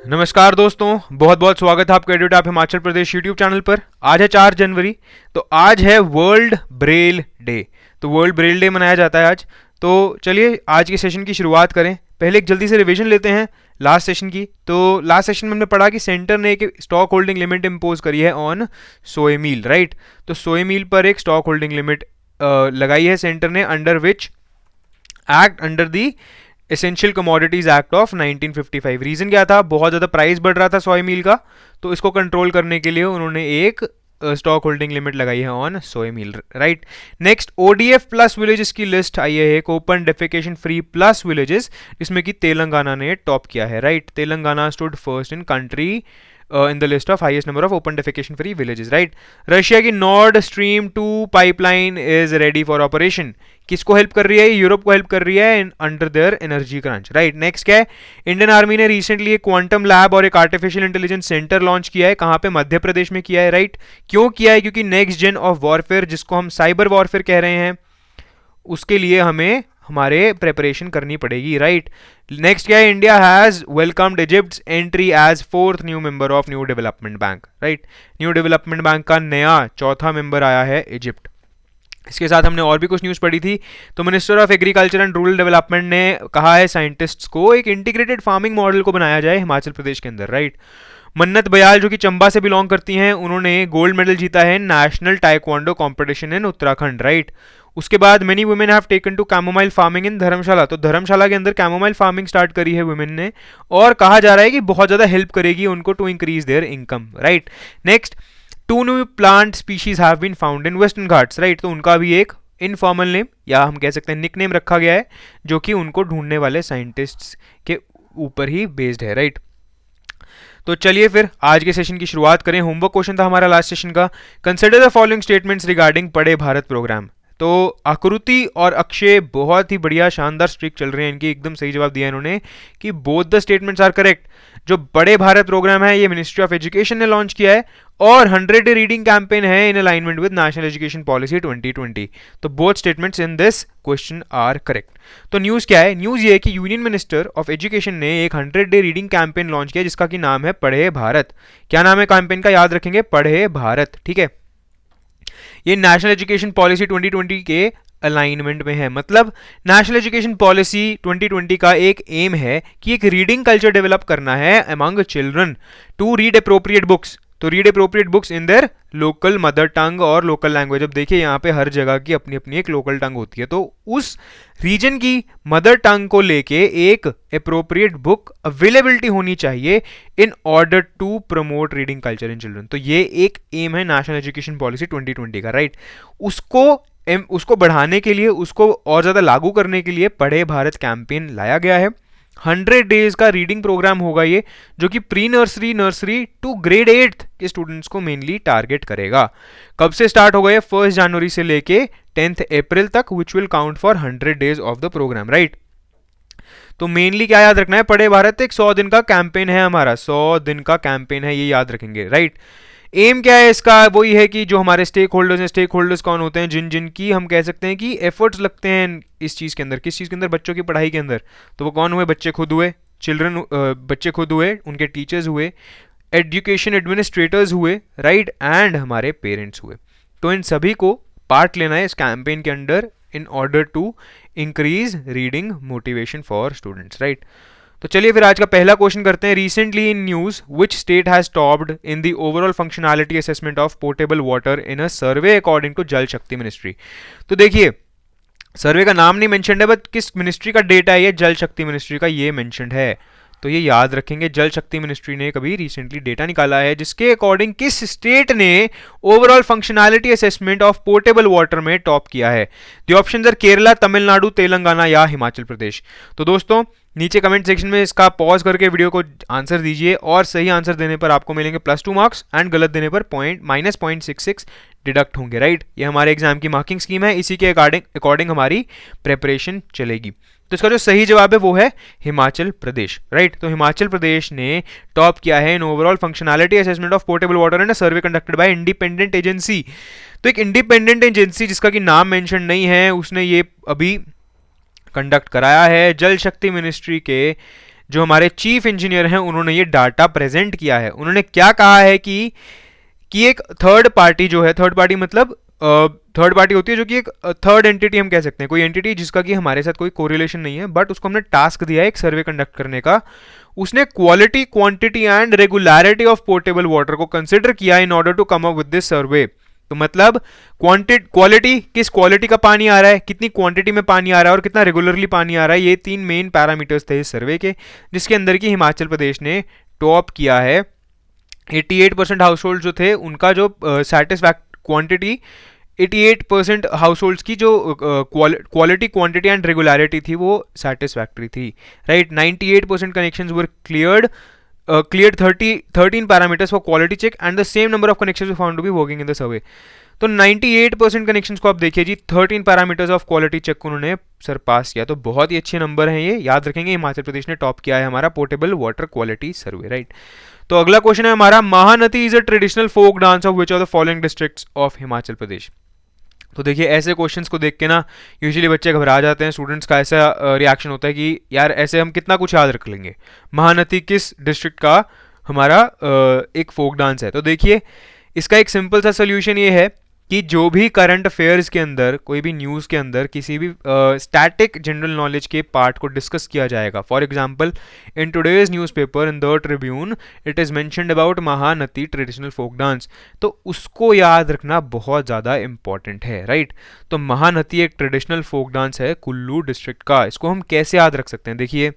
नमस्कार दोस्तों, बहुत बहुत स्वागत है आपका एडुट आप हिमाचल प्रदेश यूट्यूब चैनल पर। आज है 4 जनवरी, तो आज है वर्ल्ड ब्रेल डे। तो वर्ल्ड ब्रेल डे मनाया जाता है आज। तो चलिए आज के सेशन की शुरुआत करें। पहले एक जल्दी से रिवीजन लेते हैं लास्ट सेशन की। तो लास्ट सेशन में हमने पढ़ा कि सेंटर ने एक स्टॉक होल्डिंग लिमिट इम्पोज करी है ऑन सोए मील, राइट। तो सोए मील पर एक स्टॉक होल्डिंग लिमिट लगाई है सेंटर ने, under which act under the essential commodities act of 1955। Reason क्या था? बहुत ज़्यादा प्राइस बढ़ रहा था सोया मील का, तो इसको कंट्रोल करने के लिए उन्होंने एक स्टॉक होल्डिंग लिमिट लगाई है on soya meal, right. Next, ODF plus villages की लिस्ट आई है एक, open defecation free plus villages, जिसमें कि तेलंगाना ने टॉप किया है, right. Telangana stood first in country in the list of highest number of open defecation free villages, right. Russia की Nord Stream 2 pipeline is ready for operation. किसको help कर रही है? यूरोप को हेल्प कर रही है under their energy crunch, right. Next क्या है? इंडियन आर्मी ने रिसेंटली एक क्वांटम लैब और एक आर्टिफिशियल इंटेलिजेंस सेंटर लॉन्च किया है। कहाँ पे? मध्य प्रदेश में किया है, राइट। क्यों किया है? क्योंकि नेक्स्ट जेन ऑफ वॉरफेयर, जिसको हम साइबर वॉरफेयर कह रहे हैं, उसके लिए हमें हमारे प्रिपरेशन करनी पड़ेगी, राइट। नेक्स्ट क्या है? India has welcomed Egypt's entry as 4th new member of New Development Bank, right. New Development Bank का नया 4था मेंबर आया है इजिप्ट। इसके साथ हमने और भी कुछ न्यूज़ पढ़ी थी। तो minister of agriculture and rural development ने कहा है साइंटिस्ट्स को एक इंटीग्रेटेड फार्मिंग मॉडल को बनाया जाए हिमाचल प्रदेश के अंदर, राइट। मन्नत बयाल जो कि चंबा से बिलोंग करती हैं, उन्होंने गोल्ड मेडल जीता है national taekwondo competition in Uttarakhand, right. उसके बाद many women have taken to chamomile farming in Dharamshala. तो धर्मशाला के अंदर कैमोमाइल फार्मिंग स्टार्ट करी है वुमेन ने, और कहा जा रहा है कि बहुत ज़्यादा हेल्प करेगी उनको to increase their income, right. Next, 2 new plant species have been found in Western Ghats, right. तो उनका भी एक इनफॉर्मल नेम या हम कह सकते हैं निक नेम रखा गया है, जो कि उनको ढूंढने वाले साइंटिस्ट्स के ऊपर ही बेस्ड है, राइट। तो चलिए फिर आज के सेशन की शुरुआत करें। होमवर्क क्वेश्चन था हमारा लास्ट सेशन का। Consider the following statements regarding पढ़े भारत प्रोग्राम। तो आकृति और अक्षय बहुत ही बढ़िया शानदार स्ट्रिक चल रहे हैं इनकी, एकदम सही जवाब दिया इन्होंने कि both the statements are correct. जो बड़े भारत प्रोग्राम है ये मिनिस्ट्री ऑफ एजुकेशन ने लॉन्च किया है, और 100 डे रीडिंग कैंपेन है in alignment with national education policy 2020। तो both statements in this question are correct. तो न्यूज़ क्या है? न्यूज़ ये है कि यूनियन मिनिस्टर ऑफ एजुकेशन ने एक 100 डे रीडिंग कैंपेन लॉन्च किया, जिसका कि नाम है पढ़े भारत। क्या नाम है कैंपेन का? याद रखेंगे, पढ़े भारत, ठीक है। ये नेशनल एजुकेशन पॉलिसी 2020 के अलाइनमेंट में है। मतलब नेशनल एजुकेशन पॉलिसी 2020 का एक एम है कि एक रीडिंग कल्चर डेवलप करना है among children to read appropriate books. तो read appropriate books in their local mother tongue और लोकल लैंग्वेज। अब देखिए यहाँ पे हर जगह की अपनी अपनी एक लोकल टंग होती है, तो उस रीजन की मदर टंग को लेके एक अप्रोप्रिएट बुक अवेलेबिलिटी होनी चाहिए in order to promote reading culture in children. तो ये एक एम है नेशनल एजुकेशन पॉलिसी 2020 का, राइट। उसको बढ़ाने के लिए, उसको और ज़्यादा लागू करने के लिए पढ़े भारत कैंपेन लाया गया है। 100 डेज का रीडिंग प्रोग्राम होगा ये, जो कि प्री नर्सरी टू ग्रेड 8 के स्टूडेंट्स को मेनली टारगेट करेगा। कब से स्टार्ट होगा ये? 1 जनवरी से लेके 10 अप्रैल तक, which will count for 100 days of the program, right. तो मेनली क्या याद रखना है? पढ़े भारत एक 100 दिन का कैंपेन है हमारा, 100 दिन का कैंपेन है, ये याद रखेंगे, राइट। एम क्या है इसका? वो ये है कि जो हमारे स्टेक होल्डर्स हैं, स्टेक होल्डर्स कौन होते हैं? जिनकी हम कह सकते हैं कि एफर्ट्स लगते हैं इस चीज़ के अंदर। किस चीज़ के अंदर? बच्चों की पढ़ाई के अंदर। तो वो कौन हुए? बच्चे खुद हुए, बच्चे खुद हुए, उनके टीचर्स हुए, एजुकेशन एडमिनिस्ट्रेटर्स हुए, राइट, एंड हमारे पेरेंट्स हुए। तो इन सभी को पार्ट लेना है इस कैंपेन के under in order to increase reading motivation for students, right. तो चलिए फिर आज का पहला क्वेश्चन करते हैं। Recently in news which state has topped in the overall functionality assessment of portable water in a survey according to Jal Shakti ministry. तो देखिए, सर्वे का नाम नहीं मेंशन्ड है, बट किस मिनिस्ट्री का डेटा है ये? जल शक्ति मिनिस्ट्री का ये मेंशन्ड है। तो ये याद रखेंगे, जल शक्ति मिनिस्ट्री ने कभी रिसेंटली डेटा निकाला है जिसके अकॉर्डिंग किस स्टेट ने overall functionality assessment of portable water में टॉप किया है। The options are Kerala, Tamil Nadu, Telangana या हिमाचल प्रदेश। तो दोस्तों नीचे कमेंट सेक्शन में इसका पॉज करके वीडियो को आंसर दीजिए, और सही आंसर देने पर आपको मिलेंगे +2 मार्क्स एंड गलत देने पर -0.66 डिडक्ट होंगे, राइट। ये हमारे एग्जाम की मार्किंग स्कीम है, इसी के अकॉर्डिंग हमारी प्रेपरेशन चलेगी। तो इसका जो सही जवाब है वो है हिमाचल प्रदेश, राइट। तो हिमाचल प्रदेश ने टॉप किया है in overall functionality assessment of portable water in a survey conducted by independent agency. तो एक इंडिपेंडेंट एजेंसी जिसका कि नाम मेंशन नहीं है, उसने ये अभी कंडक्ट कराया है जल शक्ति मिनिस्ट्री के जो हमारे चीफ इंजीनियर हैं उन्होंने ये डाटा प्रेजेंट किया है। उन्होंने क्या कहा है कि एक थर्ड पार्टी जो है, थर्ड पार्टी मतलब थर्ड पार्टी होती है जो कि एक थर्ड एंटिटी हम कह सकते हैं, कोई एंटिटी जिसका कि हमारे साथ कोई कोरिलेशन नहीं है, बट उसको हमने टास्क दिया है एक सर्वे कंडक्ट करने का। उसने quality, quantity and regularity of portable water को कंसिडर किया in order to come up with this survey. तो मतलब क्वालिटी, किस क्वालिटी का पानी आ रहा है, कितनी क्वांटिटी में पानी आ रहा है और कितना रेगुलरली पानी आ रहा है, ये 3 मेन पैरामीटर्स थे इस सर्वे के, जिसके अंदर की हिमाचल प्रदेश ने टॉप किया है। 88% हाउस होल्ड जो थे उनका जो सेटिस्फैक्ट क्वांटिटी, 88% हाउस होल्ड्स की जो क्वालिटी, क्वांटिटी एंड रेगुलरिटी थी वो सेटिस्फैक्ट्री थी, right. 98% connections were cleared 13 parameters for quality check and the same number of connections were found to be working in the survey। तो 98% कनेक्शंस को आप देखिए जी, 13 parameters of quality check को उन्होंने सरपास किया। तो बहुत ही अच्छे नंबर हैं ये, याद रखेंगे। हिमाचल प्रदेश ने टॉप किया है हमारा portable water quality survey, right. तो अगला क्वेश्चन है हमारा, Mahanati is a traditional folk dance of which of the following districts of Himachal Pradesh. तो देखिए ऐसे क्वेश्चंस को देख के ना यूजुअली बच्चे घबरा जाते हैं, स्टूडेंट्स का ऐसा रिएक्शन होता है कि यार ऐसे हम कितना कुछ याद रख लेंगे, महानती किस डिस्ट्रिक्ट का हमारा एक फोक डांस है। तो देखिए इसका एक सिंपल सा सोल्यूशन ये है कि जो भी करंट अफेयर्स के अंदर, कोई भी न्यूज़ के अंदर किसी भी स्टैटिक जनरल नॉलेज के पार्ट को डिस्कस किया जाएगा। For example in today's newspaper in the Tribune it is mentioned about Mahanati traditional folk dance, तो उसको याद रखना बहुत ज़्यादा इंपॉर्टेंट है, राइट। तो महानती एक ट्रेडिशनल फोक डांस है कुल्लू डिस्ट्रिक्ट का। इसको हम कैसे याद रख सकते हैं, देखिए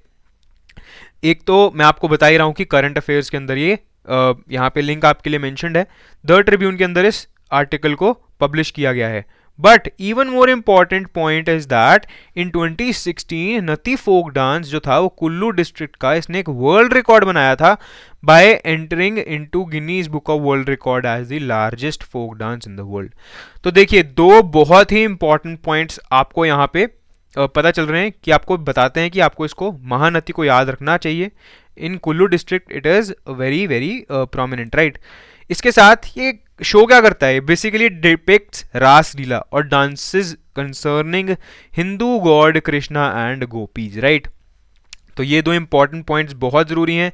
एक तो मैं आपको बता ही रहा हूँ कि करंट अफेयर्स के अंदर ये यहाँ पे लिंक आपके लिए मेंशन्ड है, द ट्रिब्यून के अंदर इस आर्टिकल को पब्लिश किया गया है। But even more important point is that in 2016 नती फोक डांस जो था वो कुल्लू डिस्ट्रिक्ट का, इसने एक वर्ल्ड रिकॉर्ड बनाया था by entering into Guinness book of world record as the largest folk dance in the world. तो देखिए दो बहुत ही इंपॉर्टेंट पॉइंट्स आपको यहाँ पे पता चल रहे हैं कि आपको बताते हैं कि आपको इसको महानती को याद रखना चाहिए। In Kullu district it is very very prominent, right. इसके साथ ये शो क्या करता है, बेसिकली डिपिक्ट्स रास लीला और dances concerning Hindu God Krishna and gopis, right. तो ये दो इंपॉर्टेंट पॉइंट्स बहुत जरूरी हैं।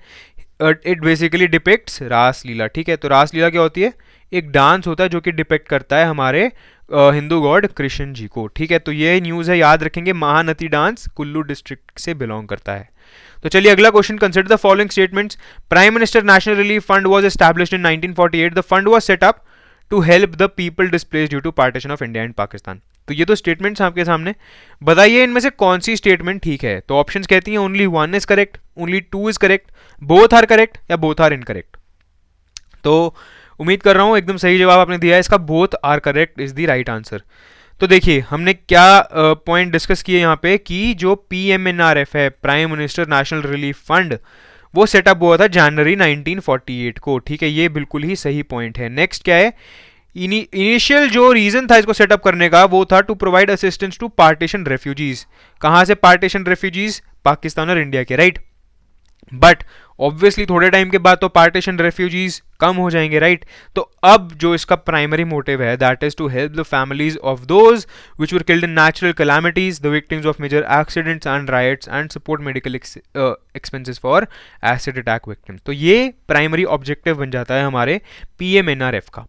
इट बेसिकली डिपिक्ट्स रास लीला, ठीक है। तो रास लीला क्या होती है, एक डांस होता है जो कि डिपेक्ट करता है हमारे हिंदू गॉड कृष्ण जी को, ठीक है। तो ये न्यूज़ है, याद रखेंगे, महानती डांस कुल्लू डिस्ट्रिक्ट से बिलोंग करता है। तो चलिए अगला question, consider the following statements. Prime minister national relief fund was established in 1948। The fund was set up to help the people displaced due to partition of India and Pakistan. तो ये दो statements आपके सामने, बताइए इनमें से कौन सी स्टेटमेंट ठीक है। तो ऑप्शंस कहती हैं only 1 is correct, only 2 is correct, both are correct या बोथ आर इनकरेक्ट। तो उम्मीद कर रहा हूं एकदम सही जवाब आपने दिया है इसका, both are correct is the right answer. तो देखिए हमने क्या पॉइंट डिस्कस किए यहाँ पे कि जो PMNRF है, prime minister national relief fund, वो सेटअप हुआ था जनवरी 1948 को, ठीक है। ये बिल्कुल ही सही पॉइंट है। नेक्स्ट क्या है, इनिशियल जो रीजन था इसको सेटअप करने का वो था to provide assistance to partition refugees. कहाँ से पार्टीशन रेफ्यूजीज, पाकिस्तान और इंडिया के, राइट। बट ऑब्वियसली थोड़े टाइम के बाद तो पार्टीशन रेफ्यूजीज कम हो जाएंगे, राइट। तो अब जो इसका प्राइमरी मोटिव है that is to help the families of those which were killed in natural calamities, the victims of major accidents and riots and support medical expenses for acid attack victims. तो ये primary objective बन जाता है हमारे PMNRF का।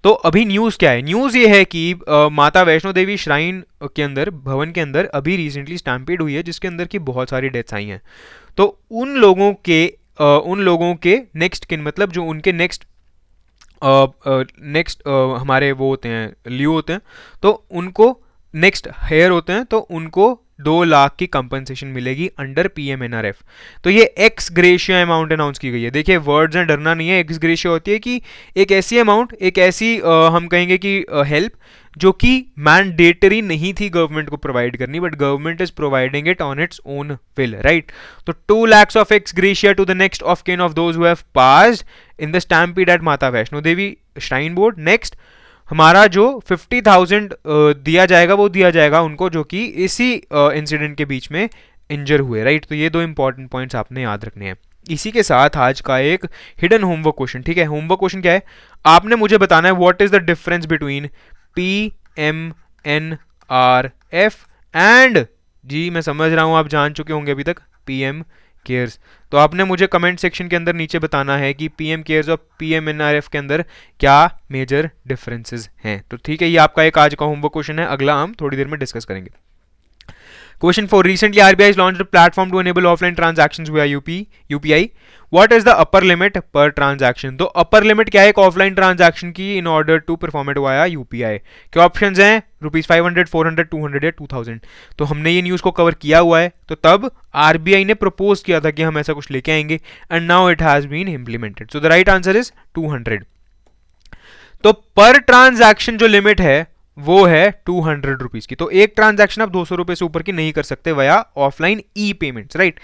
तो अभी news क्या है, न्यूज़ ये है कि माता वैष्णो देवी श्राइन के अंदर, भवन के अंदर अभी रिसेंटली स्टैम्पेड हुई है जिसके अंदर की बहुत सारी डेथ्स आई हैं। तो उन लोगों के नेक्स्ट किन, मतलब जो उनके नेक्स्ट हमारे वो होते हैं, लियो होते हैं, तो उनको नेक्स्ट हेयर होते हैं, तो उनको 2 लाख की कंपनसेशन मिलेगी अंडर PMNRF। तो ये एक्स ग्रेशिया अमाउंट अनाउंस की गई है। देखिए वर्ड्स में डरना नहीं है, एक्स ग्रेशिया होती है कि एक ऐसी अमाउंट, एक ऐसी हम कहेंगे कि हेल्प जो कि मैंडेटरी नहीं थी गवर्नमेंट को प्रोवाइड करनी, but government is providing it on its own will, right. तो 2 lakhs of ex gratia to the next of kin of those who have passed in the stampede at Mata Vaishno Devi shrine board. Next हमारा जो 50,000 दिया जाएगा वो दिया जाएगा उनको जो कि इसी इंसिडेंट के बीच में इंजर हुए, राइट। तो ये 2 इंपॉर्टेंट पॉइंट्स आपने याद रखने हैं। इसी के साथ आज का एक हिडन होमवर्क क्वेश्चन, ठीक है। होमवर्क क्वेश्चन क्या है, आपने मुझे बताना है what is the difference between PMNRF and, जी मैं समझ रहा हूं आप जान चुके होंगे अभी तक, PMKR, केयर्स। तो आपने मुझे कमेंट सेक्शन के अंदर नीचे बताना है कि पीएम केयर्स और पीएमएनआरएफ के अंदर क्या मेजर डिफरेंसेस हैं। तो ठीक है, ये आपका एक आज का होमवर्क क्वेश्चन है, अगला हम थोड़ी देर में डिस्कस करेंगे। Question 4. Recently, RBI has launched a platform to enable offline transactions via UPI. What is the upper limit per transaction? तो upper limit क्या है एक ऑफलाइन ट्रांजैक्शन की in order to perform it via UPI? क्या options हैं? ₹500, 400, 200 या 2000। तो हमने ये न्यूज़ को कवर किया हुआ है, तो तब RBI ने प्रपोज किया था कि हम ऐसा कुछ लेके आएंगे, and now it has been implemented. So the right answer is 200। तो पर ट्रांजैक्शन जो लिमिट है वो है 200 रुपीज की। तो एक ट्रांजैक्शन आप 200 रुपए से ऊपर की नहीं कर सकते वया ऑफलाइन ई पेमेंट्स, राइट।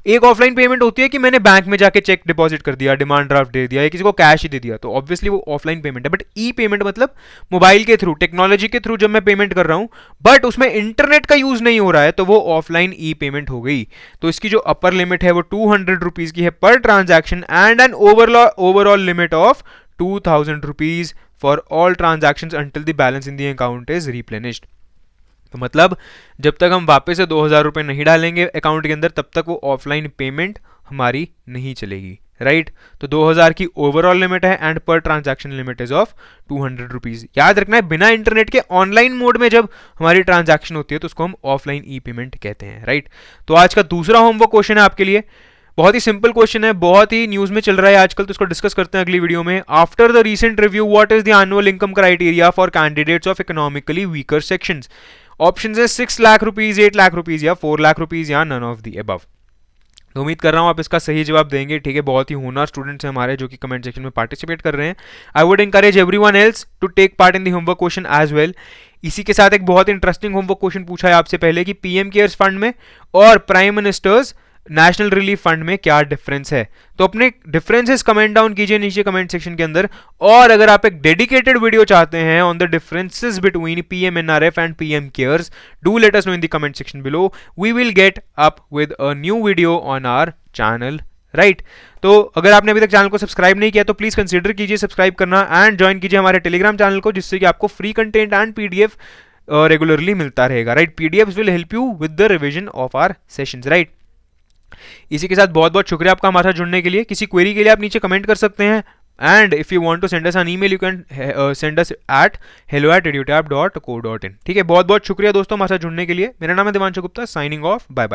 एक ऑफलाइन पेमेंट होती है कि मैंने बैंक में जाके चेक डिपॉजिट कर दिया, डिमांड ड्राफ्ट दे दिया या किसी को कैश ही दे दिया, तो ऑब्वियसली वो ऑफलाइन पेमेंट है। बट ई पेमेंट मतलब मोबाइल के थ्रू, टेक्नोलॉजी के थ्रू जब मैं पेमेंट कर रहा हूं बट उसमें इंटरनेट का यूज नहीं हो रहा है, तो वो ऑफलाइन ई पेमेंट हो गई। तो इसकी जो अपर लिमिट है वो 200 रुपीज की है पर transaction and an overall limit of 2000 rupees for all transactions until the balance in the account is replenished। तो मतलब जब तक हम वापस से 2000 रुपए नहीं डालेंगे अकाउंट के अंदर तब तक वो ऑफलाइन पेमेंट हमारी नहीं चलेगी, राइट। तो 2000 की ओवरऑल लिमिट है एंड पर transaction limit is of 200 rupees. याद रखना है बिना इंटरनेट के ऑनलाइन मोड में जब हमारी ट्रांजैक्शन होती है तो उसको हम ऑफलाइन ई पेमेंट कहते हैं, राइट। तो आज का दूसरा होमवर्क क्वेश्चन है आपके लिए, बहुत ही सिंपल क्वेश्चन है, बहुत ही न्यूज में चल रहा है आजकल, तो इसको डिस्कस करते हैं अगली वीडियो में। After the recent review what is the annual income criteria for candidates of economically weaker sections? Options है 6 लाख रुपीज, 8 लाख रुपीज या 4 लाख रुपीज या नन ऑफ द अबव। तो उम्मीद कर रहा हूं आप इसका सही जवाब देंगे, ठीक है। बहुत ही होनहार स्टूडेंट्स हैं हमारे जो कि कमेंट सेक्शन में पार्टिसिपेट कर रहे हैं। I would encourage everyone else to take part in the homework question as well. इसी के साथ एक बहुत इंटरेस्टिंग होमवर्क क्वेश्चन पूछा है आपसे पहले कि पीएम केयर्स फंड में और prime ministers national relief fund में क्या डिफरेंस है। तो अपने डिफरेंसेस कमेंट डाउन कीजिए नीचे कमेंट सेक्शन के अंदर, और अगर आप एक डेडिकेटेड वीडियो चाहते हैं on the differences between PMNRF and PM CARES, do let us know in the comment section below. We will get up with a new video on our channel, right. तो अगर आपने अभी तक channel को subscribe नहीं किया तो please consider कीजिए सब्सक्राइब करना एंड ज्वाइन कीजिए हमारे टेलीग्राम चैनल को, जिससे कि आपको free content and PDF regularly मिलता रहेगा, right. PDF will help you with the revision of our sessions, right. इसी के साथ बहुत बहुत शुक्रिया आपका हमारे साथ जुड़ने के लिए। किसी क्वेरी के लिए आप नीचे कमेंट कर सकते हैं, and if you want to send us an email you can send us at hello@edutab.co.in। ठीक है, बहुत बहुत शुक्रिया दोस्तों हमारे साथ जुड़ने के लिए। मेरा नाम है Divanshu Gupta, signing off, bye bye.